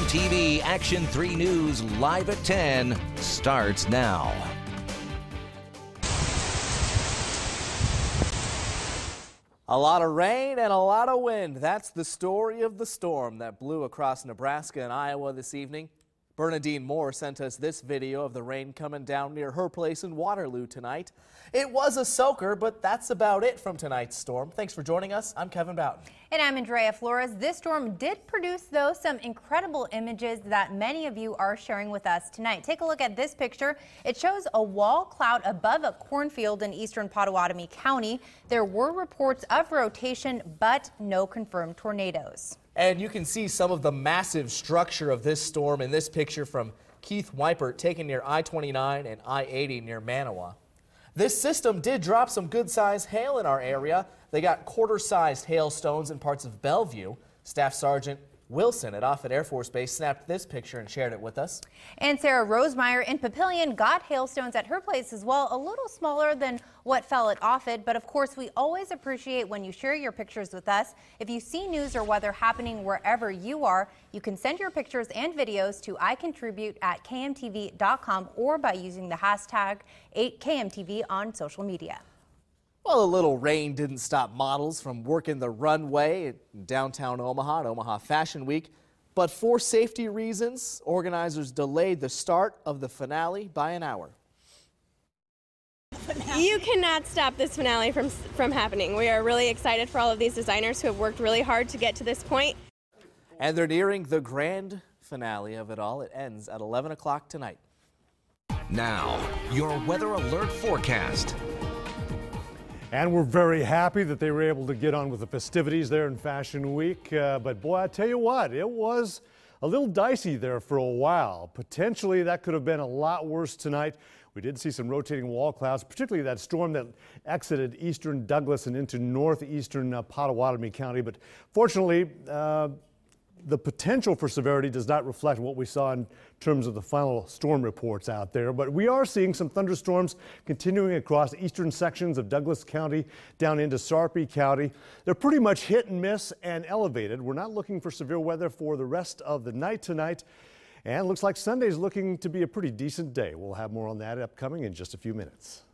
KMTV Action 3 News live at 10 starts now. A lot of rain and a lot of wind. That's the story of the storm that blew across Nebraska and Iowa this evening. Bernadine Moore sent us this video of the rain coming down near her place in Waterloo tonight. It was a soaker, but that's about it from tonight's storm. Thanks for joining us. I'm Kevin Bowden. And I'm Andrea Flores. This storm did produce, though, some incredible images that many of you are sharing with us tonight. Take a look at this picture. It shows a wall cloud above a cornfield in eastern Pottawatomie County. There were reports of rotation, but no confirmed tornadoes. And you can see some of the massive structure of this storm in this picture from Keith Weipert taken near I-29 and I-80 near Manawa. This system did drop some good-sized hail in our area. They got quarter-sized hailstones in parts of Bellevue. Staff Sergeant Wilson at Offutt Air Force Base snapped this picture and shared it with us. And Sarah Rosemeyer in Papillion got hailstones at her place as well, a little smaller than what fell at Offutt. But of course, we always appreciate when you share your pictures with us. If you see news or weather happening wherever you are, you can send your pictures and videos to icontribute@kmtv.com or by using the hashtag 8KMTV on social media. Well, a little rain didn't stop models from working the runway in downtown Omaha at Omaha Fashion Week. But for safety reasons, organizers delayed the start of the finale by an hour. You cannot stop this finale from happening. We are really excited for all of these designers who have worked really hard to get to this point. And they're nearing the grand finale of it all. It ends at 11 o'clock tonight. Now, your weather alert forecast. And we're very happy that they were able to get on with the festivities there in Fashion Week. But boy, I tell you what, it was a little dicey there for a while. Potentially that could have been a lot worse tonight. We did see some rotating wall clouds, particularly that storm that exited eastern Douglas and into northeastern Pottawatomie County. But fortunately, the potential for severity does not reflect what we saw in terms of the final storm reports out there. But we are seeing some thunderstorms continuing across eastern sections of Douglas County down into Sarpy County. They're pretty much hit and miss and elevated. We're not looking for severe weather for the rest of the night tonight. And it looks like Sunday's looking to be a pretty decent day. We'll have more on that upcoming in just a few minutes.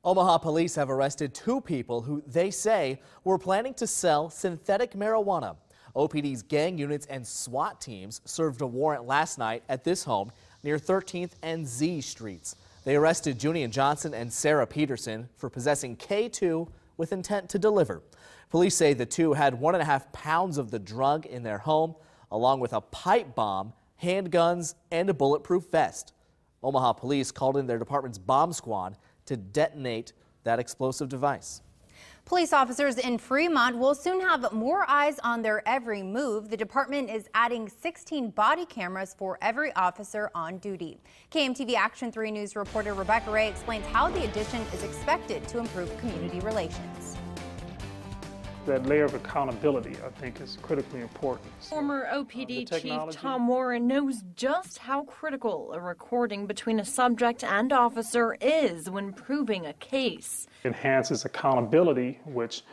Omaha police have arrested 2 people who they say were planning to sell synthetic marijuana. OPD's gang units and SWAT teams served a warrant last night at this home near 13th and Z Streets. They arrested Junian Johnson and Sarah Peterson for possessing K2 with intent to deliver. Police say the 2 had 1.5 pounds of the drug in their home, along with a pipe bomb, handguns, and a bulletproof vest. Omaha police called in their department's bomb squad to detonate that explosive device. Police officers in Fremont will soon have more eyes on their every move. The department is adding 16 body cameras for every officer on duty. KMTV Action 3 News reporter Rebecca Ray explains how the addition is expected to improve community relations. That layer of accountability, I think, is critically important. Former OPD Chief Tom Warren knows just how critical a recording between a subject and officer is when proving a case. Enhances accountability, which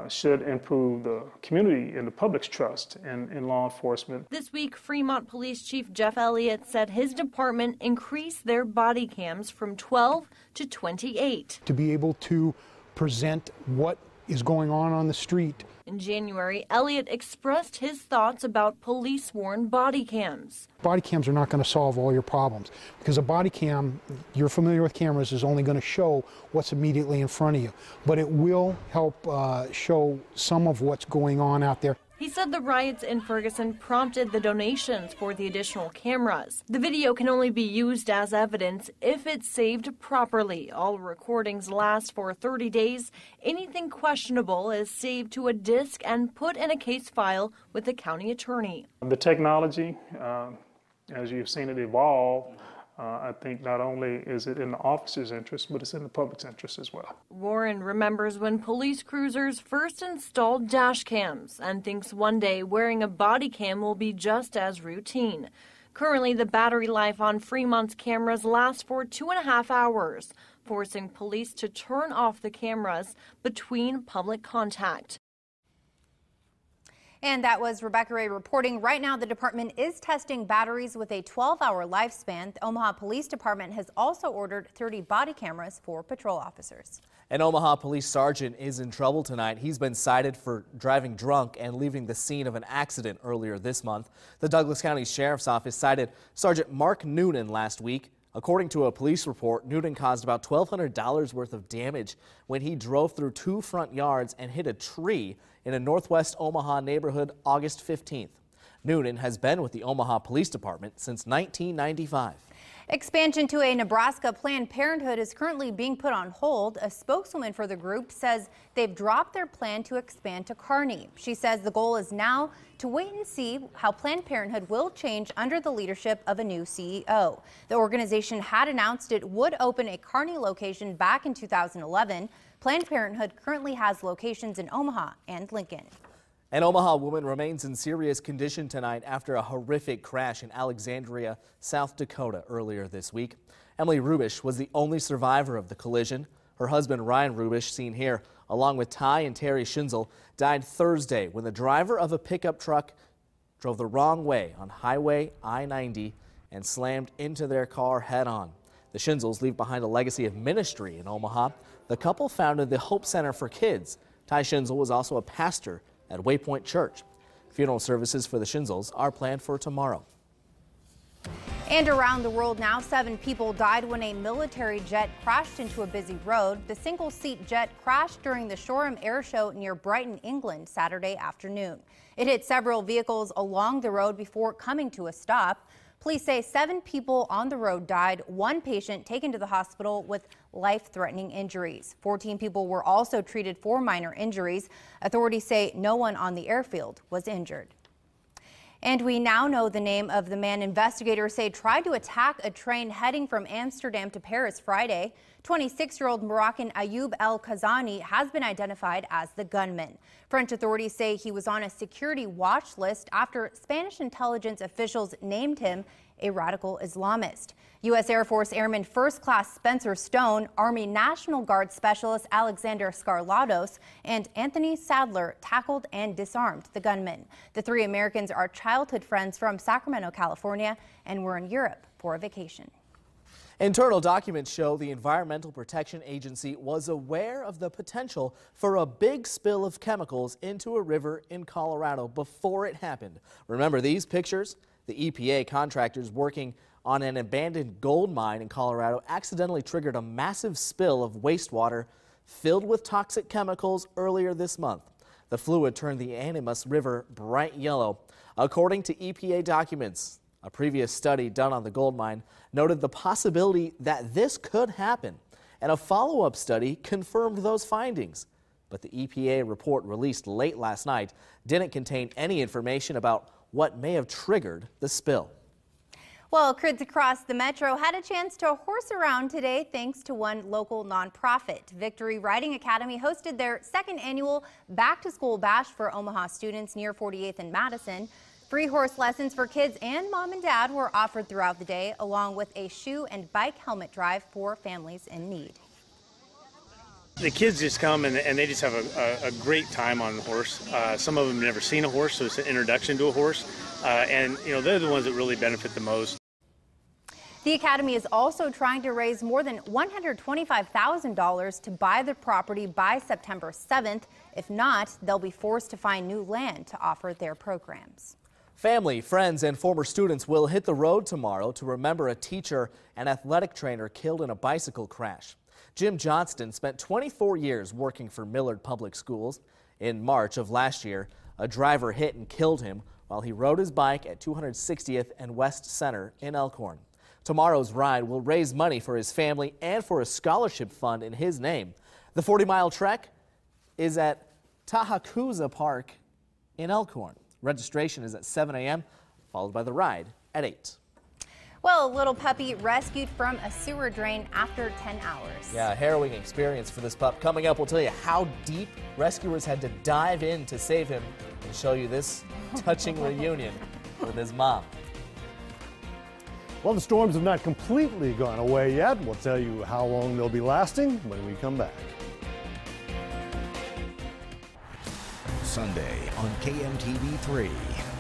should improve the community and the public's trust in law enforcement. This week, Fremont Police Chief Jeff Elliott said his department increased their body cams from 12 to 28. To be able to present what is going on the street. In January, Elliott expressed his thoughts about police-worn body cams. Body cams are not going to solve all your problems because a body cam, you're familiar with cameras, is only going to show what's immediately in front of you. But it will help show some of what's going on out there. He said the riots in Ferguson prompted the donations for the additional cameras. The video can only be used as evidence if it's saved properly. All recordings last for 30 days. Anything questionable is saved to a disk and put in a case file with the county attorney. The technology, as you've seen it evolve, I think not only is it in the officer's interest, but it's in the public's interest as well. Warren remembers when police cruisers first installed dash cams and thinks one day wearing a body cam will be just as routine. Currently, the battery life on Fremont's cameras lasts for 2.5 hours, forcing police to turn off the cameras between public contact. And that was Rebecca Ray reporting. Right now, the department is testing batteries with a 12-hour lifespan. The Omaha Police Department has also ordered 30 body cameras for patrol officers. An Omaha police sergeant is in trouble tonight. He's been cited for driving drunk and leaving the scene of an accident earlier this month. The Douglas County Sheriff's Office cited Sergeant Mark Noonan last week. According to a police report, Noonan caused about $1,200 worth of damage when he drove through 2 front yards and hit a tree in a northwest Omaha neighborhood August 15th. Noonan has been with the Omaha Police Department since 1995. Expansion to a Nebraska Planned Parenthood is currently being put on hold. A spokeswoman for the group says they've dropped their plan to expand to Kearney. She says the goal is now to wait and see how Planned Parenthood will change under the leadership of a new CEO. The organization had announced it would open a Kearney location back in 2011. Planned Parenthood currently has locations in Omaha and Lincoln. An Omaha woman remains in serious condition tonight after a horrific crash in Alexandria, South Dakota earlier this week. Emily Rubish was the only survivor of the collision. Her husband Ryan Rubish, seen here, along with Ty and Terry Schinzel, died Thursday when the driver of a pickup truck drove the wrong way on Highway I-90 and slammed into their car head-on. The Schinzels leave behind a legacy of ministry in Omaha. The couple founded the Hope Center for Kids. Ty Schinzel was also a pastor at Waypoint Church. Funeral services for the Schinzels are planned for tomorrow. And around the world now, 7 people died when a military jet crashed into a busy road. The single-seat jet crashed during the Shoreham Air Show near Brighton, England, Saturday afternoon. It hit several vehicles along the road before coming to a stop. Police say 7 people on the road died, 1 patient taken to the hospital with life-threatening injuries. 14 people were also treated for minor injuries. Authorities say no one on the airfield was injured. And we now know the name of the man investigators say tried to attack a train heading from Amsterdam to Paris Friday. 26-year-old Moroccan Ayoub El Kazani has been identified as the gunman. French authorities say he was on a security watch list after Spanish intelligence officials named him a radical Islamist. U.S. Air Force Airman First Class Spencer Stone, Army National Guard Specialist Alexander Skarlatos, and Anthony Sadler tackled and disarmed the gunman. The 3 Americans are childhood friends from Sacramento, California, and were in Europe for a vacation. Internal documents show the Environmental Protection Agency was aware of the potential for a big spill of chemicals into a river in Colorado before it happened. Remember these pictures? The EPA contractors working on an abandoned gold mine in Colorado accidentally triggered a massive spill of wastewater filled with toxic chemicals earlier this month. The fluid turned the Animas River bright yellow. According to EPA documents, a previous study done on the gold mine noted the possibility that this could happen, and a follow-up study confirmed those findings. But the EPA report released late last night didn't contain any information about what may have triggered the spill. Well, kids across the metro had a chance to horse around today thanks to one local nonprofit. Victory Riding Academy hosted their 2nd annual back-to-school bash for Omaha students near 48th and Madison. Free horse lessons for kids and mom and dad were offered throughout the day, along with a shoe and bike helmet drive for families in need. The kids just come and they just have a great time on the horse. Some of them have never seen a horse, so it's an introduction to a horse. And, you know, they're the ones that really benefit the most. The Academy is also trying to raise more than $125,000 to buy the property by September 7th. If not, they'll be forced to find new land to offer their programs. Family, friends, and former students will hit the road tomorrow to remember a teacher and athletic trainer killed in a bicycle crash. Jim Johnston spent 24 years working for Millard Public Schools. In March of last year, a driver hit and killed him while he rode his bike at 260th and West Center in Elkhorn. Tomorrow's ride will raise money for his family and for a scholarship fund in his name. The 40-mile trek is at Tahakuza Park in Elkhorn. Registration is at 7 a.m., followed by the ride at 8. Well, a little puppy rescued from a sewer drain after 10 hours. Yeah, a harrowing experience for this pup. Coming up, we'll tell you how deep rescuers had to dive in to save him and show you this touching reunion with his mom. Well, the storms have not completely gone away yet. We'll tell you how long they'll be lasting when we come back. Sunday on KMTV-3.